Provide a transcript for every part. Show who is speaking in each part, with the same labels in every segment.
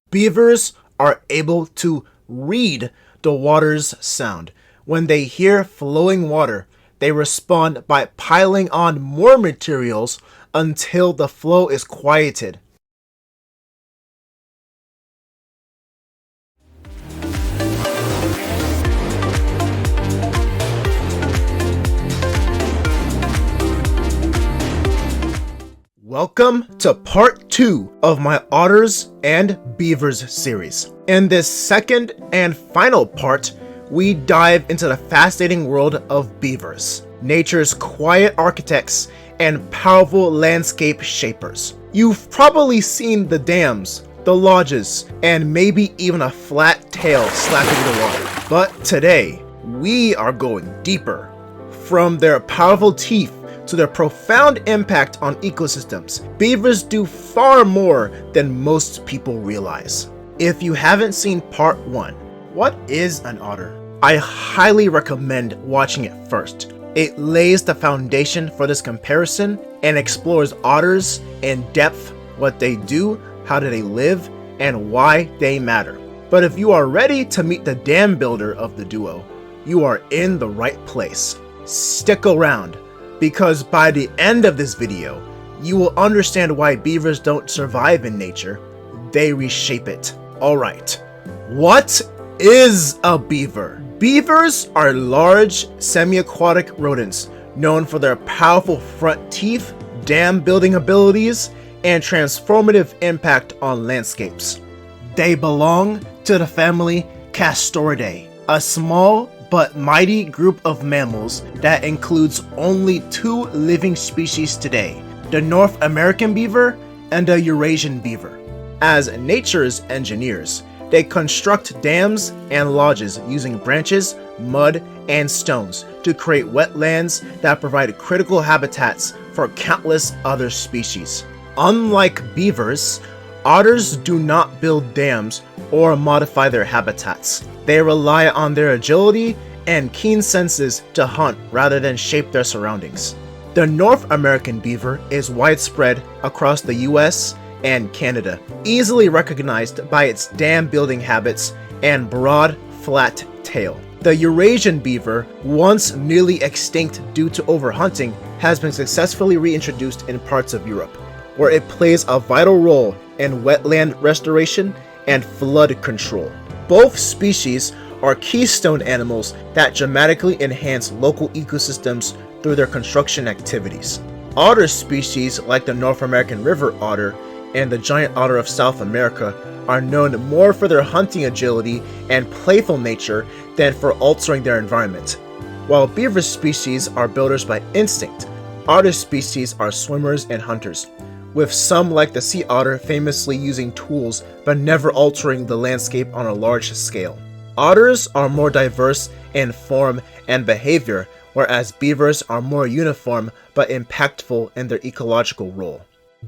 Speaker 1: Beavers are able to read the water's sound. When they hear flowing water, they respond by piling on more materials until the flow is quieted. Welcome to part 2 of my Otters and Beavers series. In this second and final part, we dive into the fascinating world of beavers, nature's quiet architects and powerful landscape shapers. You've probably seen the dams, the lodges, and maybe even a flat tail slapping the water. But today, we are going deeper. From their powerful teeth to their profound impact on ecosystems, beavers do far more than most people realize. If you haven't seen part 1, what is an otter? I highly recommend watching it first. It lays the foundation for this comparison and explores otters in depth, what they do, how do they live, and why they matter. But if you are ready to meet the dam builder of the duo, you are in the right place. Stick around, because by the end of this video, you will understand why beavers don't survive in nature, they reshape it. Alright, what is a beaver? Beavers are large, semi-aquatic rodents known for their powerful front teeth, dam building abilities, and transformative impact on landscapes. They belong to the family Castoridae, a small but mighty group of mammals that includes only 2 living species today, the North American beaver and the Eurasian beaver. As nature's engineers, they construct dams and lodges using branches, mud, and stones to create wetlands that provide critical habitats for countless other species. Unlike beavers, otters do not build dams or modify their habitats. They rely on their agility and keen senses to hunt rather than shape their surroundings. The North American beaver is widespread across the US and Canada, easily recognized by its dam building habits and broad, flat tail. The Eurasian beaver, once nearly extinct due to overhunting, has been successfully reintroduced in parts of Europe, where it plays a vital role in wetland restoration and flood control. Both species are keystone animals that dramatically enhance local ecosystems through their construction activities. Otter species like the North American river otter and the giant otter of South America are known more for their hunting agility and playful nature than for altering their environment. While beaver species are builders by instinct, otter species are swimmers and hunters, with some like the sea otter famously using tools but never altering the landscape on a large scale. Otters are more diverse in form and behavior, whereas beavers are more uniform but impactful in their ecological role.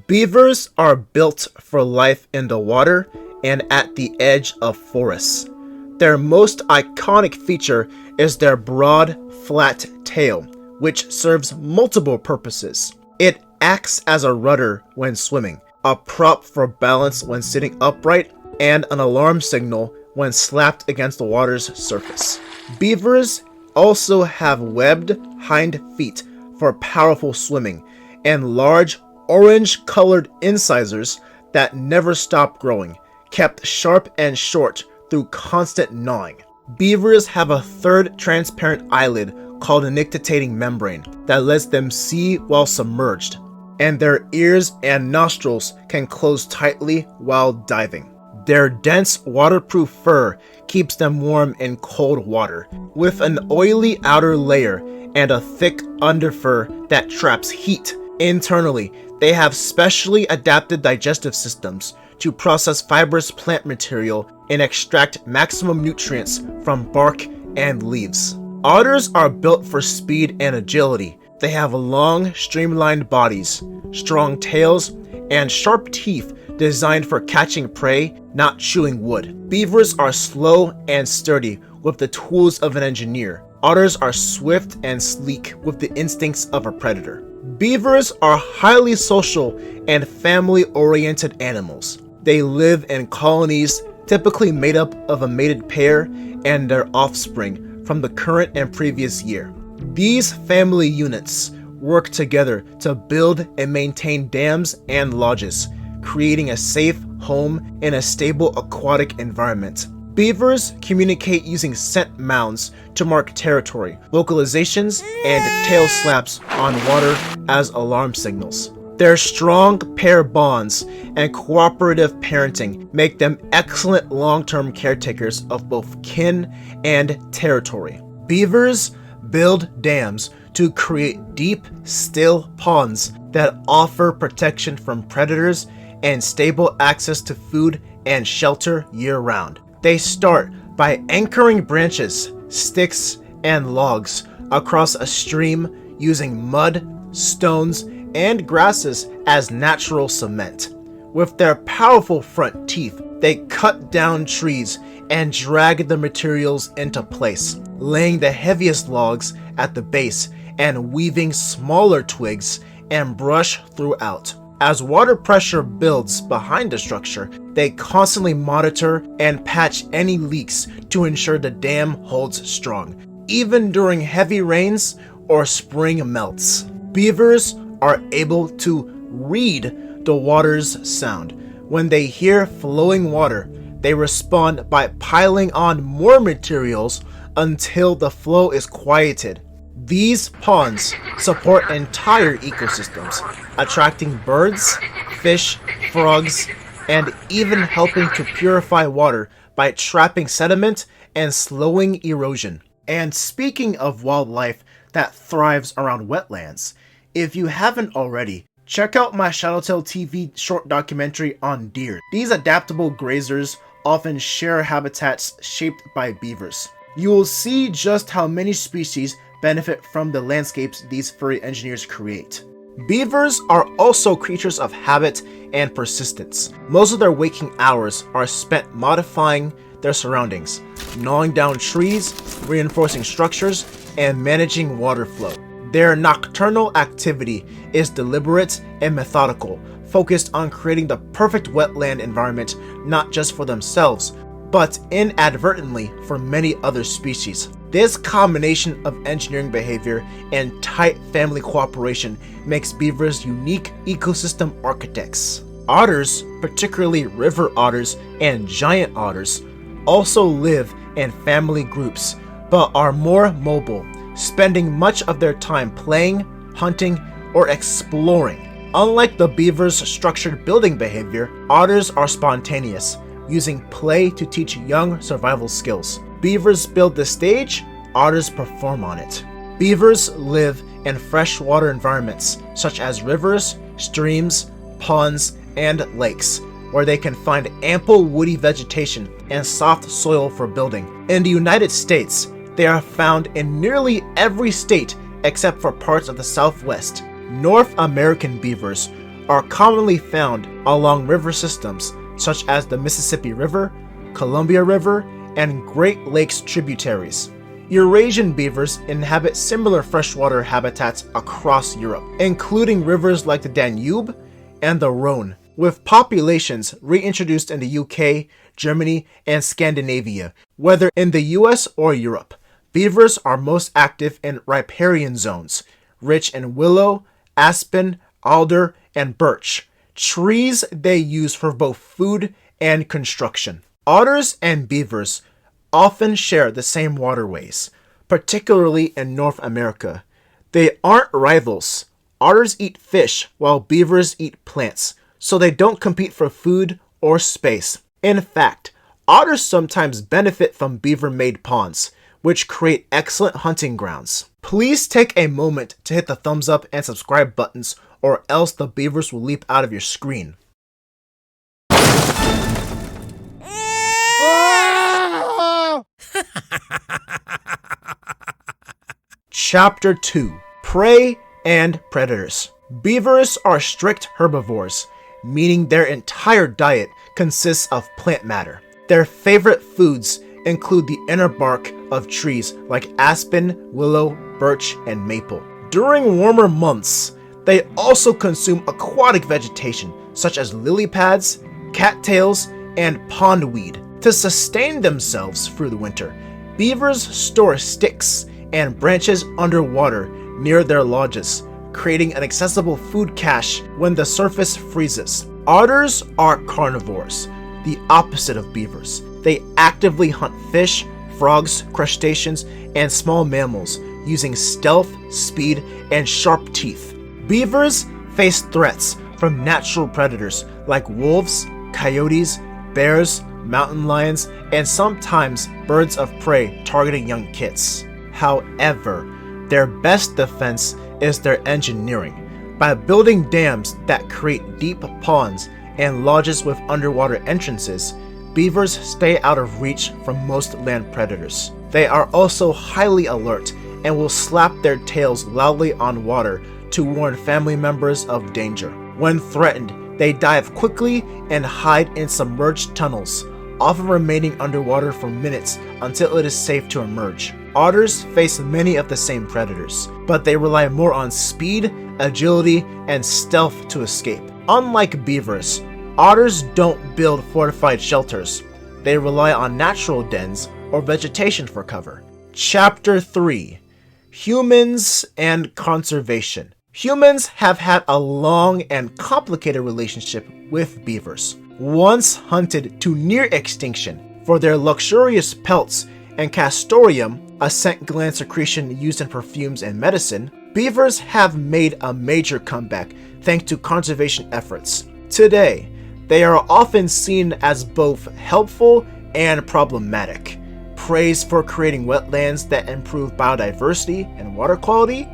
Speaker 1: Beavers are built for life in the water and at the edge of forests. Their most iconic feature is their broad, flat tail, which serves multiple purposes. It acts as a rudder when swimming, a prop for balance when sitting upright, and an alarm signal when slapped against the water's surface. Beavers also have webbed hind feet for powerful swimming, and large orange-colored incisors that never stop growing, kept sharp and short through constant gnawing. Beavers have a third transparent eyelid called a nictitating membrane that lets them see while submerged, and their ears and nostrils can close tightly while diving. Their dense waterproof fur keeps them warm in cold water, with an oily outer layer and a thick underfur that traps heat. Internally, they have specially adapted digestive systems to process fibrous plant material and extract maximum nutrients from bark and leaves. Otters are built for speed and agility. They have long, streamlined bodies, strong tails, and sharp teeth designed for catching prey, not chewing wood. Beavers are slow and sturdy with the tools of an engineer. Otters are swift and sleek with the instincts of a predator. Beavers are highly social and family-oriented animals. They live in colonies typically made up of a mated pair and their offspring from the current and previous year. These family units work together to build and maintain dams and lodges, creating a safe home in a stable aquatic environment. Beavers communicate using scent mounds to mark territory, vocalizations, and tail slaps on water as alarm signals. Their strong pair bonds and cooperative parenting make them excellent long-term caretakers of both kin and territory. Beavers build dams to create deep, still ponds that offer protection from predators and stable access to food and shelter year-round. They start by anchoring branches, sticks, and logs across a stream using mud, stones, and grasses as natural cement. With their powerful front teeth, they cut down trees and drag the materials into place, laying the heaviest logs at the base and weaving smaller twigs and brush throughout. As water pressure builds behind the structure, they constantly monitor and patch any leaks to ensure the dam holds strong, even during heavy rains or spring melts. Beavers are able to read the water's sound. When they hear flowing water, they respond by piling on more materials until the flow is quieted. These ponds support entire ecosystems, attracting birds, fish, frogs, and even helping to purify water by trapping sediment and slowing erosion. And speaking of wildlife that thrives around wetlands, if you haven't already, check out my Shadowtail TV short documentary on deer. These adaptable grazers often share habitats shaped by beavers. You will see just how many species benefit from the landscapes these furry engineers create. Beavers are also creatures of habit and persistence. Most of their waking hours are spent modifying their surroundings, gnawing down trees, reinforcing structures, and managing water flow. Their nocturnal activity is deliberate and methodical, focused on creating the perfect wetland environment not just for themselves, but inadvertently for many other species. This combination of engineering behavior and tight family cooperation makes beavers unique ecosystem architects. Otters, particularly river otters and giant otters, also live in family groups, but are more mobile, spending much of their time playing, hunting, or exploring. Unlike the beaver's structured building behavior, otters are spontaneous, using play to teach young survival skills. Beavers build the stage, otters perform on it. Beavers live in freshwater environments such as rivers, streams, ponds, and lakes, where they can find ample woody vegetation and soft soil for building. In the United States, they are found in nearly every state except for parts of the Southwest. North American beavers are commonly found along river systems such as the Mississippi River, Columbia River, and Great Lakes tributaries. Eurasian beavers inhabit similar freshwater habitats across Europe, including rivers like the Danube and the Rhone, with populations reintroduced in the UK, Germany, and Scandinavia. Whether in the US or Europe, beavers are most active in riparian zones, rich in willow, aspen, alder, and birch, trees they use for both food and construction. Otters and beavers often share the same waterways, particularly in North America. They aren't rivals. Otters eat fish while beavers eat plants, so they don't compete for food or space. In fact, otters sometimes benefit from beaver-made ponds, which create excellent hunting grounds. Please take a moment to hit the thumbs up and subscribe buttons, or else the beavers will leap out of your screen. Chapter 2: Prey and Predators. Beavers are strict herbivores, meaning their entire diet consists of plant matter. Their favorite foods include the inner bark of trees like aspen, willow, birch, and maple. During warmer months, they also consume aquatic vegetation such as lily pads, cattails, and pondweed. To sustain themselves through the winter, beavers store sticks and branches underwater near their lodges, creating an accessible food cache when the surface freezes. Otters are carnivores, the opposite of beavers. They actively hunt fish, frogs, crustaceans, and small mammals using stealth, speed, and sharp teeth. Beavers face threats from natural predators like wolves, coyotes, bears, mountain lions, and sometimes birds of prey targeting young kits. However, their best defense is their engineering. By building dams that create deep ponds and lodges with underwater entrances, beavers stay out of reach from most land predators. They are also highly alert and will slap their tails loudly on water to warn family members of danger. When threatened, they dive quickly and hide in submerged tunnels, often remaining underwater for minutes until it is safe to emerge. Otters face many of the same predators, but they rely more on speed, agility, and stealth to escape. Unlike beavers, otters don't build fortified shelters. They rely on natural dens or vegetation for cover. Chapter 3: Humans and Conservation. Humans have had a long and complicated relationship with beavers. Once hunted to near extinction for their luxurious pelts and castoreum, a scent gland secretion used in perfumes and medicine, beavers have made a major comeback thanks to conservation efforts. Today, they are often seen as both helpful and problematic. Praised for creating wetlands that improve biodiversity and water quality,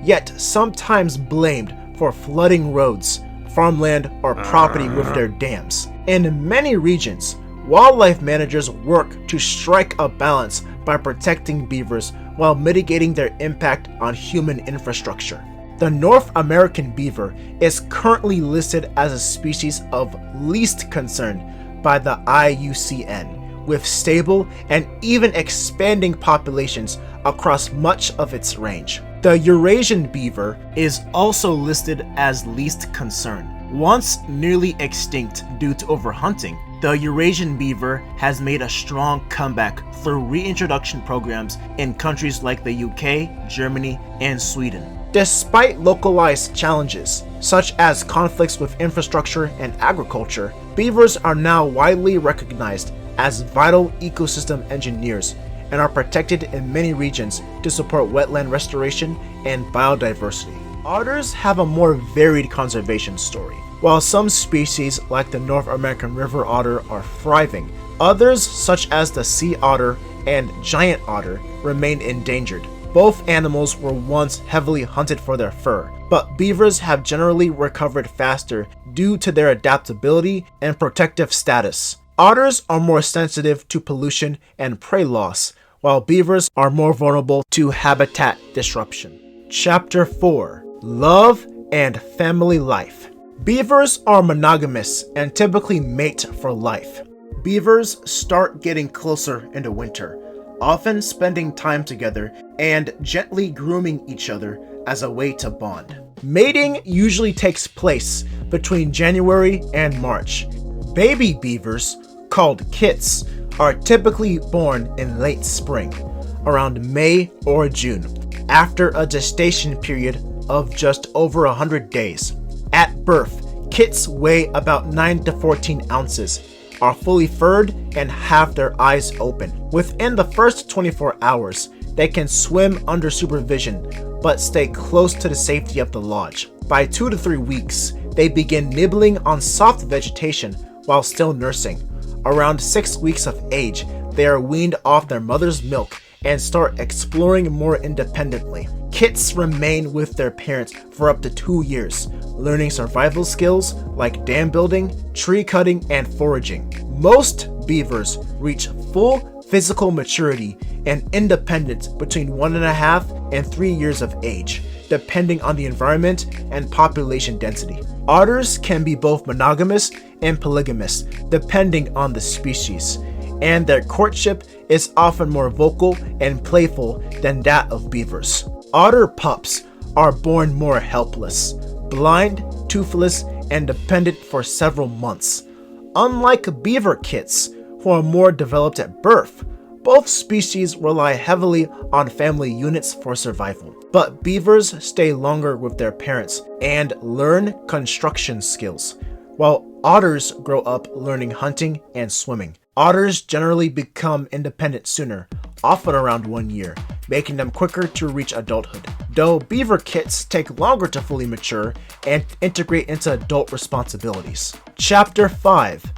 Speaker 1: yet sometimes blamed for flooding roads, farmland, or property with their dams. In many regions, wildlife managers work to strike a balance by protecting beavers while mitigating their impact on human infrastructure. The North American beaver is currently listed as a species of least concern by the IUCN, with stable and even expanding populations across much of its range. The Eurasian beaver is also listed as least concern. Once nearly extinct due to overhunting, the Eurasian beaver has made a strong comeback through reintroduction programs in countries like the UK, Germany, and Sweden. Despite localized challenges, such as conflicts with infrastructure and agriculture, beavers are now widely recognized as vital ecosystem engineers and are protected in many regions to support wetland restoration and biodiversity. Otters have a more varied conservation story. While some species like the North American river otter are thriving, others such as the sea otter and giant otter remain endangered. Both animals were once heavily hunted for their fur, but beavers have generally recovered faster due to their adaptability and protective status. Otters are more sensitive to pollution and prey loss, while beavers are more vulnerable to habitat disruption. Chapter 4: Love and Family Life. Beavers are monogamous and typically mate for life. Beavers start getting closer into winter, often spending time together and gently grooming each other as a way to bond. Mating usually takes place between January and March. Baby beavers, called kits, are typically born in late spring, around May or June, after a gestation period of just over 100 days. At birth, kits weigh about 9 to 14 ounces, are fully furred, and have their eyes open. Within the first 24 hours, they can swim under supervision, but stay close to the safety of the lodge. By 2 to 3 weeks, they begin nibbling on soft vegetation while still nursing. Around 6 weeks of age, they are weaned off their mother's milk and start exploring more independently. Kits remain with their parents for up to 2 years, learning survival skills like dam building, tree cutting, and foraging. Most beavers reach full physical maturity and independence between 1.5 and 3 years of age, depending on the environment and population density. Otters can be both monogamous and polygamous, depending on the species, and their courtship is often more vocal and playful than that of beavers. Otter pups are born more helpless, blind, toothless, and dependent for several months. Unlike beaver kits, who are more developed at birth, both species rely heavily on family units for survival. But beavers stay longer with their parents and learn construction skills, while otters grow up learning hunting and swimming. Otters generally become independent sooner, often around 1 year, making them quicker to reach adulthood, though beaver kits take longer to fully mature and integrate into adult responsibilities. Chapter 5.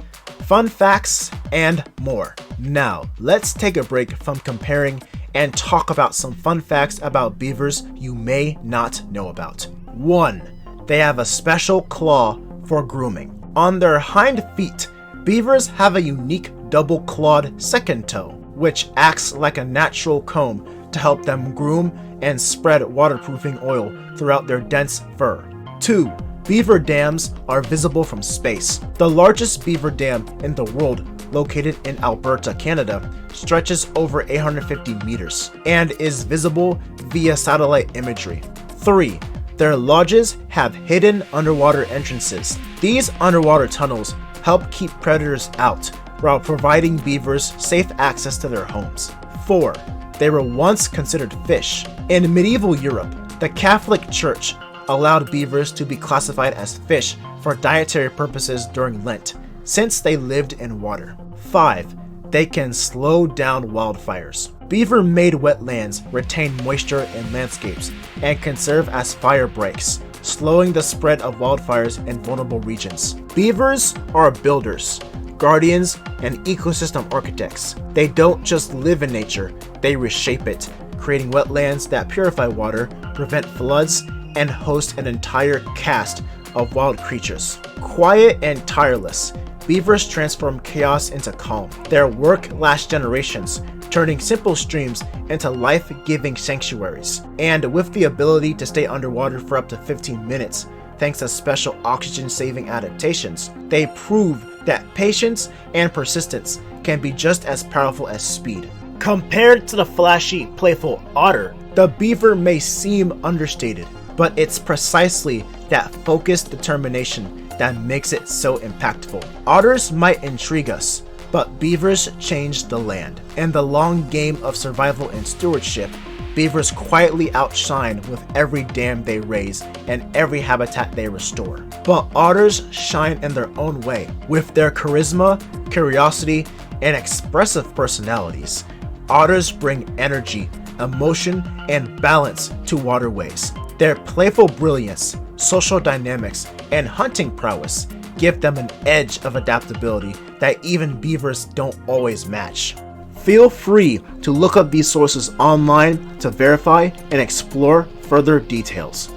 Speaker 1: Fun facts and more. Now, let's take a break from comparing and talk about some fun facts about beavers you may not know about. 1. They have a special claw for grooming. On their hind feet, beavers have a unique double-clawed second toe, which acts like a natural comb to help them groom and spread waterproofing oil throughout their dense fur. 2. Beaver dams are visible from space. The largest beaver dam in the world, located in Alberta, Canada, stretches over 850 meters and is visible via satellite imagery. 3. Their lodges have hidden underwater entrances. These underwater tunnels help keep predators out while providing beavers safe access to their homes. 4. They were once considered fish. In medieval Europe, the Catholic Church allowed beavers to be classified as fish for dietary purposes during Lent, since they lived in water. 5. They can slow down wildfires. Beaver-made wetlands retain moisture in landscapes and can serve as fire breaks, slowing the spread of wildfires in vulnerable regions. Beavers are builders, guardians, and ecosystem architects. They don't just live in nature, they reshape it, creating wetlands that purify water, prevent floods, and host an entire cast of wild creatures. Quiet and tireless, beavers transform chaos into calm. Their work lasts generations, turning simple streams into life-giving sanctuaries. And with the ability to stay underwater for up to 15 minutes, thanks to special oxygen-saving adaptations, they prove that patience and persistence can be just as powerful as speed. Compared to the flashy, playful otter, the beaver may seem understated, but it's precisely that focused determination that makes it so impactful. Otters might intrigue us, but beavers change the land. In the long game of survival and stewardship, beavers quietly outshine with every dam they raise and every habitat they restore. But otters shine in their own way, with their charisma, curiosity, and expressive personalities. Otters bring energy, emotion, and balance to waterways. Their playful brilliance, social dynamics, and hunting prowess give them an edge of adaptability that even beavers don't always match. Feel free to look up these sources online to verify and explore further details.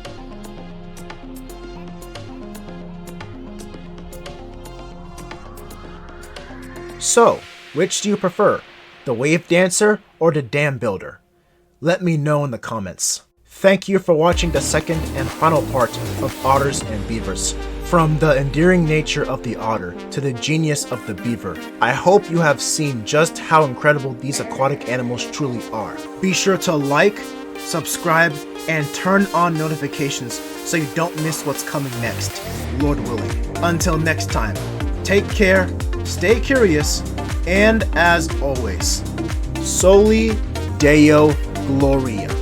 Speaker 1: So, which do you prefer, the wave dancer or the dam builder? Let me know in the comments. Thank you for watching the second and final part of Otters and Beavers. From the endearing nature of the otter to the genius of the beaver, I hope you have seen just how incredible these aquatic animals truly are. Be sure to like, subscribe, and turn on notifications so you don't miss what's coming next, Lord willing. Until next time, take care, stay curious, and as always, Soli Deo Gloria.